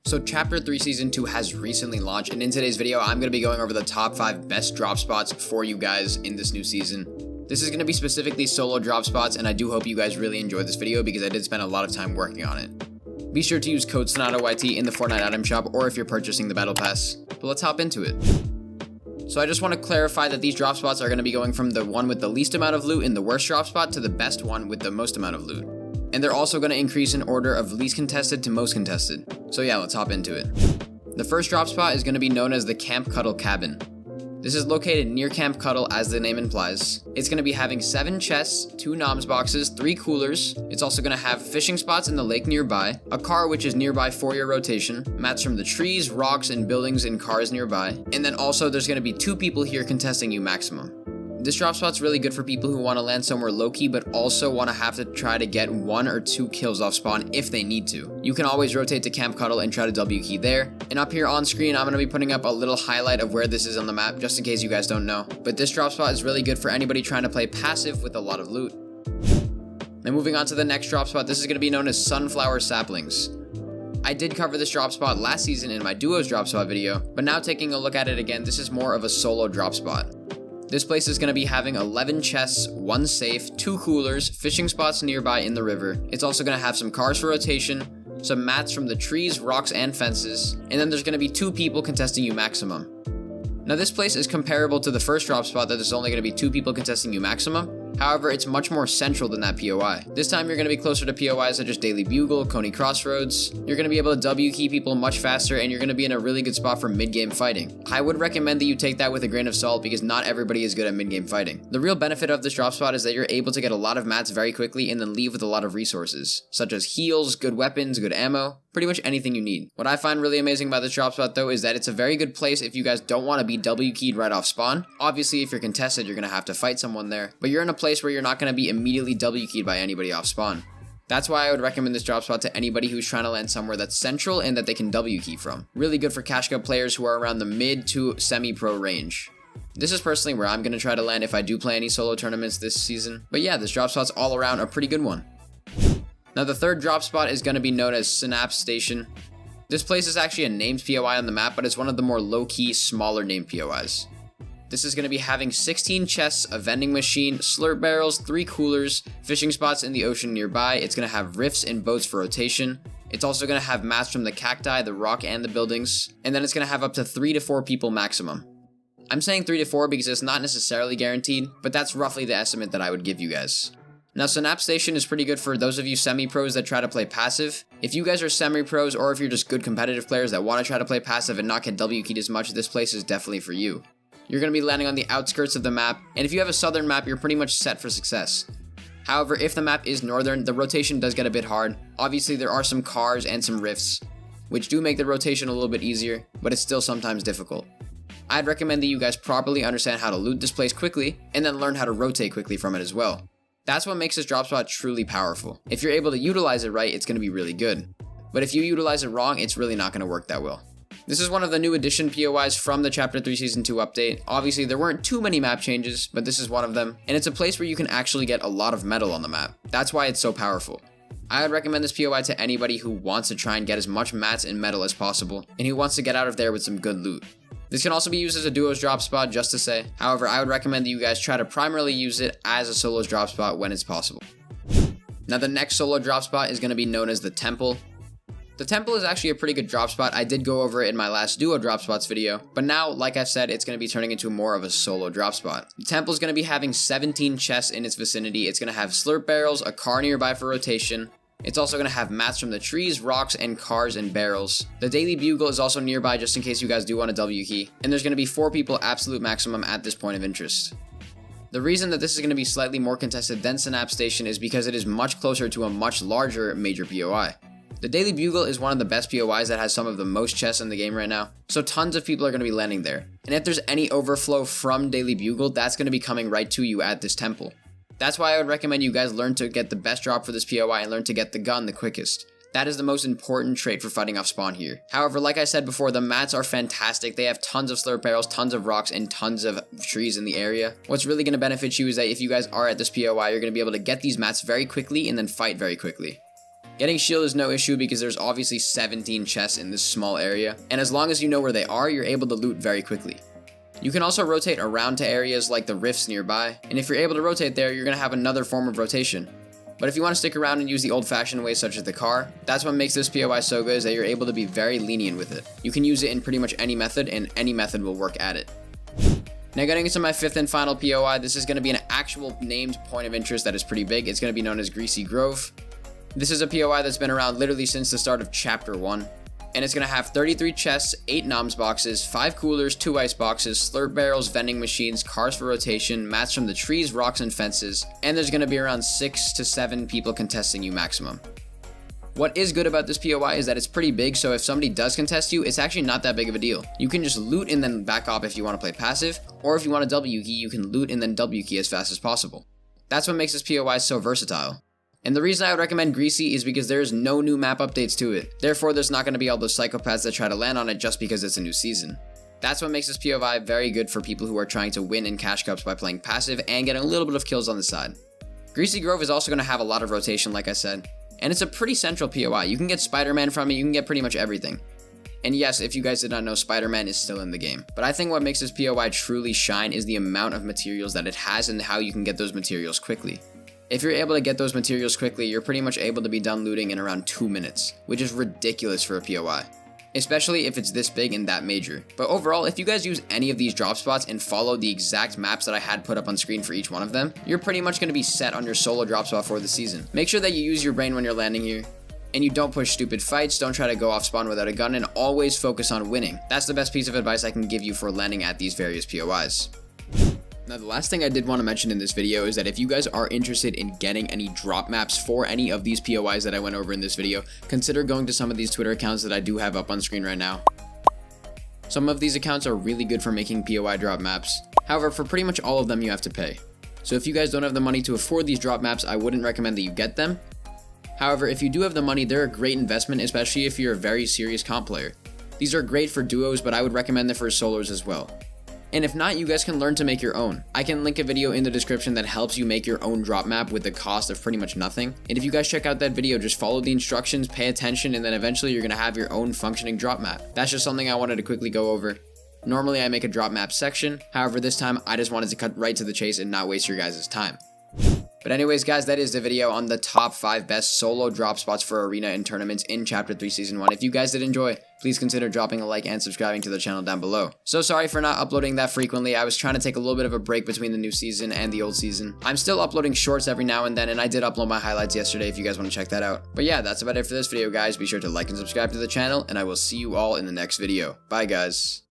So Chapter 3 Season 2 has recently launched, and in today's video, I'm going to be going over the top 5 best drop spots for you guys in this new season. This is going to be specifically solo drop spots, and I do hope you guys really enjoyed this video because I did spend a lot of time working on it. Be sure to use code Sonata YT in the Fortnite item shop or if you're purchasing the Battle Pass. But let's hop into it. So I just want to clarify that these drop spots are going to be going from the one with the least amount of loot in the worst drop spot to the best one with the most amount of loot. And they're also going to increase in order of least contested to most contested. So yeah, let's hop into it. The first drop spot is going to be known as the Camp Cuddle Cabin. This is located near Camp Cuddle, as the name implies. It's going to be having 7 chests, 2 noms boxes, 3 coolers. It's also going to have fishing spots in the lake nearby, a car which is nearby for your rotation, mats from the trees, rocks, and buildings and cars nearby, and then also there's going to be 2 people here contesting you maximum. This drop spot's really good for people who want to land somewhere low-key but also want to have to try to get 1 or 2 kills off spawn if they need to. You can always rotate to Camp Cuddle and try to W key there. And up here on screen, I'm going to be putting up a little highlight of where this is on the map just in case you guys don't know. But this drop spot is really good for anybody trying to play passive with a lot of loot. Now moving on to the next drop spot, this is going to be known as Sunflower Saplings. I did cover this drop spot last season in my duos drop spot video, but now taking a look at it again, this is more of a solo drop spot. This place is going to be having 11 chests, 1 safe, 2 coolers, fishing spots nearby in the river. It's also going to have some cars for rotation, some mats from the trees, rocks, and fences, and then there's going to be 2 people contesting you maximum. Now this place is comparable to the first drop spot that there's only going to be 2 people contesting you maximum. However, it's much more central than that POI. This time you're going to be closer to POIs such as Daily Bugle, Coney Crossroads. You're going to be able to W key people much faster, and you're going to be in a really good spot for mid-game fighting. I would recommend that you take that with a grain of salt because not everybody is good at mid-game fighting. The real benefit of this drop spot is that you're able to get a lot of mats very quickly and then leave with a lot of resources, such as heals, good weapons, good ammo, pretty much anything you need. What I find really amazing about this drop spot though is that it's a very good place if you guys don't want to be W keyed right off spawn. Obviously if you're contested you're going to have to fight someone there, but you're in a place where you're not going to be immediately W keyed by anybody off spawn. That's why I would recommend this drop spot to anybody who's trying to land somewhere that's central and that they can W key from. Really good for cash cup players who are around the mid to semi-pro range. This is personally where I'm going to try to land if I do play any solo tournaments this season. But yeah, this drop spot's all around a pretty good one. Now the third drop spot is going to be known as Synapse Station. This place is actually a named POI on the map, but it's one of the more low-key, smaller named POIs. This is going to be having 16 chests, a vending machine, slurp barrels, 3 coolers, fishing spots in the ocean nearby. It's going to have rifts and boats for rotation. It's also going to have mats from the cacti, the rock, and the buildings. And then it's going to have up to 3 to 4 people maximum. I'm saying 3 to 4 because it's not necessarily guaranteed, but that's roughly the estimate that I would give you guys. Now Synapse Station is pretty good for those of you semi-pros that try to play passive. If you guys are semi-pros or if you're just good competitive players that want to try to play passive and not get W keyed as much, this place is definitely for you. You're going to be landing on the outskirts of the map, and if you have a southern map, you're pretty much set for success. However, if the map is northern, the rotation does get a bit hard. Obviously, there are some cars and some rifts, which do make the rotation a little bit easier, but it's still sometimes difficult. I'd recommend that you guys properly understand how to loot this place quickly, and then learn how to rotate quickly from it as well. That's what makes this drop spot truly powerful. If you're able to utilize it right, it's going to be really good. But if you utilize it wrong, it's really not going to work that well. This is one of the new addition POIs from the Chapter 3 Season 2 update. Obviously, there weren't too many map changes, but this is one of them, and it's a place where you can actually get a lot of metal on the map. That's why it's so powerful. I would recommend this POI to anybody who wants to try and get as much mats and metal as possible, and who wants to get out of there with some good loot. This can also be used as a duos drop spot, just to say. However, I would recommend that you guys try to primarily use it as a solos drop spot when it's possible. Now the next solo drop spot is going to be known as the Temple. The Temple is actually a pretty good drop spot. I did go over it in my last duo drop spots video, but now, like I've said, it's going to be turning into more of a solo drop spot. The Temple is going to be having 17 chests in its vicinity. It's going to have slurp barrels, a car nearby for rotation. It's also going to have mats from the trees, rocks, and cars and barrels. The Daily Bugle is also nearby just in case you guys do want a W key, and there's going to be 4 people absolute maximum at this point of interest. The reason that this is going to be slightly more contested than Synapse Station is because it is much closer to a much larger major POI. The Daily Bugle is one of the best POIs that has some of the most chests in the game right now, so tons of people are going to be landing there. And if there's any overflow from Daily Bugle, that's going to be coming right to you at this temple. That's why I would recommend you guys learn to get the best drop for this POI and learn to get the gun the quickest. That is the most important trait for fighting off spawn here. However, like I said before, the mats are fantastic. They have tons of slurp barrels, tons of rocks, and tons of trees in the area. What's really going to benefit you is that if you guys are at this POI, you're going to be able to get these mats very quickly and then fight very quickly. Getting shield is no issue because there's obviously 17 chests in this small area, and as long as you know where they are, you're able to loot very quickly. You can also rotate around to areas like the rifts nearby, and if you're able to rotate there, you're going to have another form of rotation. But if you want to stick around and use the old-fashioned way such as the car, that's what makes this POI so good, is that you're able to be very lenient with it. You can use it in pretty much any method, and any method will work at it. Now getting into my fifth and final POI, this is going to be an actual named point of interest that is pretty big. It's going to be known as Greasy Grove. This is a POI that's been around literally since the start of Chapter 1. And it's going to have 33 chests, 8 noms boxes, 5 coolers, 2 ice boxes, slurp barrels, vending machines, cars for rotation, mats from the trees, rocks, and fences. And there's going to be around 6 to 7 people contesting you maximum. What is good about this POI is that it's pretty big, so if somebody does contest you, it's actually not that big of a deal. You can just loot and then back off if you want to play passive, or if you want a W key, you can loot and then W key as fast as possible. That's what makes this POI so versatile. And the reason I would recommend Greasy is because there's no new map updates to it. Therefore, there's not going to be all those psychopaths that try to land on it just because it's a new season. That's what makes this POI very good for people who are trying to win in cash cups by playing passive and getting a little bit of kills on the side. Greasy Grove is also going to have a lot of rotation, like I said. And it's a pretty central POI. You can get Spider-Man from it, you can get pretty much everything. And yes, if you guys did not know, Spider-Man is still in the game. But I think what makes this POI truly shine is the amount of materials that it has and how you can get those materials quickly. If you're able to get those materials quickly, you're pretty much able to be done looting in around 2 minutes, which is ridiculous for a POI. Especially if it's this big and that major. But overall, if you guys use any of these drop spots and follow the exact maps that I had put up on screen for each one of them, you're pretty much going to be set on your solo drop spot for the season. Make sure that you use your brain when you're landing here, and you don't push stupid fights, don't try to go off spawn without a gun, and always focus on winning. That's the best piece of advice I can give you for landing at these various POIs. Now the last thing I did want to mention in this video is that if you guys are interested in getting any drop maps for any of these POIs that I went over in this video, consider going to some of these Twitter accounts that I do have up on screen right now. Some of these accounts are really good for making POI drop maps. However, for pretty much all of them you have to pay. So if you guys don't have the money to afford these drop maps, I wouldn't recommend that you get them. However, if you do have the money, they're a great investment, especially if you're a very serious comp player. These are great for duos, but I would recommend them for solos as well. And if not, you guys can learn to make your own. I can link a video in the description that helps you make your own drop map with the cost of pretty much nothing. And if you guys check out that video, just follow the instructions, pay attention, and then eventually you're going to have your own functioning drop map. That's just something I wanted to quickly go over. Normally I make a drop map section, however this time I just wanted to cut right to the chase and not waste your guys' time. But anyways guys, that is the video on the top 5 best solo drop spots for arena and tournaments in Chapter 3 Season 1. If you guys did enjoy, please consider dropping a like and subscribing to the channel down below. So sorry for not uploading that frequently. I was trying to take a little bit of a break between the new season and the old season. I'm still uploading shorts every now and then, and I did upload my highlights yesterday if you guys want to check that out. But yeah, that's about it for this video guys. Be sure to like and subscribe to the channel, and I will see you all in the next video. Bye guys.